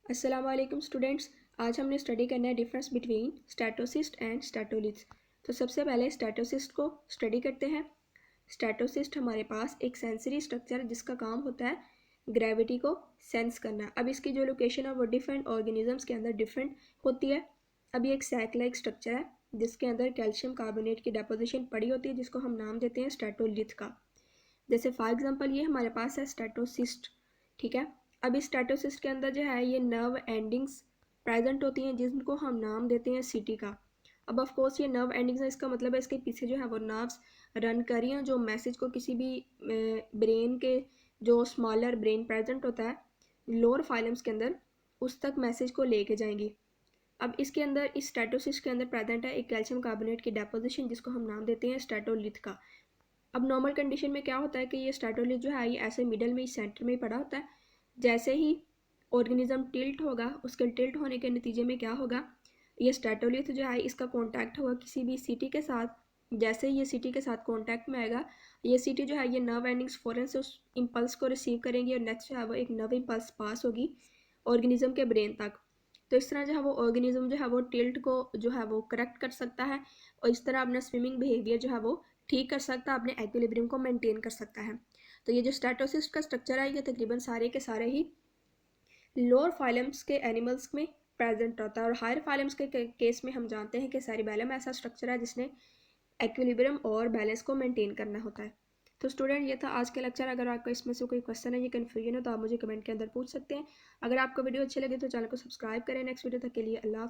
अस्सलाम वालेकुम स्टूडेंट्स। आज हमने स्टडी करना है डिफरेंस बिटवीन स्टैटोसिस्ट एंड स्टैटोलिथ्स। तो सबसे पहले स्टैटोसिस्ट को स्टडी करते हैं। स्टैटोसिस्ट हमारे पास एक सेंसरी स्ट्रक्चर जिसका काम होता है ग्रेविटी को सेंस करना। अब इसकी जो लोकेशन है वो डिफरेंट ऑर्गेनिजम्स के अंदर डिफरेंट होती है। अब ये एक सैक लाइक स्ट्रक्चर है जिसके अंदर कैल्शियम कार्बोनेट की डिपोजिशन पड़ी होती है जिसको हम नाम देते हैं स्टैटोलिथ का। जैसे फॉर एग्जांपल ये हमारे पास है स्टैटोसिस्ट, ठीक है। अब इस स्टैटोसिस्ट के अंदर जो है ये नर्व एंडिंग्स प्रेजेंट होती हैं जिनको हम नाम देते हैं सिटी का। अब ऑफ कोर्स ये नर्व एंडिंग्स है, इसका मतलब है इसके पीछे जो है वो नर्व्स रन कर रही हैं जो मैसेज को किसी भी ब्रेन के जो स्मॉलर ब्रेन प्रेजेंट होता है लोअर फाइलम्स के अंदर उस तक मैसेज को लेके जाएंगी। अब इसके अंदर इस स्टैटोसिस्ट के अंदर प्रेजेंट है एक कैल्शियम कार्बोनेट की डेपोजिशन जिसको हम नाम देते हैं स्टैटोलिथ का। अब नॉर्मल कंडीशन में क्या होता है कि ये स्टैटोलिथ जो है ये ऐसे मिडल में सेंटर में ही पड़ा होता है। जैसे ही ऑर्गेनिज्म टिल्ट होगा उसके टिल्ट होने के नतीजे में क्या होगा, ये स्टैटोलिथ जो है इसका कांटेक्ट होगा किसी भी सिटी के साथ। जैसे ही ये सिटी के साथ कांटेक्ट में आएगा ये सिटी जो है ये नर्व एंडिंग्स फ़ौरन से उस इम्पल्स को रिसीव करेंगी और नेक्स्ट जो है वो एक नर्व इम्पल्स पास होगी ऑर्गेनिज्म के ब्रेन तक। तो इस तरह जो है वो ऑर्गेनिज्म जो है वो टिल्ट को जो है वो करेक्ट कर सकता है और इस तरह अपना स्विमिंग बिहेवियर जो है वो ठीक कर सकता है, अपने एक्विलिब्रियम को मेंटेन कर सकता है। तो ये जो स्टैटोसिस्ट का स्ट्रक्चर है ये तकरीबन सारे के सारे ही लोअर फाइलम्स के एनिमल्स में प्रेजेंट होता है और हायर फाइलम्स के केस में हम जानते हैं कि सेरिबेलम ऐसा स्ट्रक्चर है जिसने एक्विलिब्रियम और बैलेंस को मेंटेन करना होता है। तो स्टूडेंट ये था आज का लेक्चर। अगर आपको इसमें से कोई क्वेश्चन है या कन्फ्यूजन हो तो आप मुझे कमेंट के अंदर पूछ सकते हैं। अगर आपको वीडियो अच्छी लगे तो चैनल को सब्सक्राइब करें। नेक्स्ट वीडियो तक के लिए अल्लाह।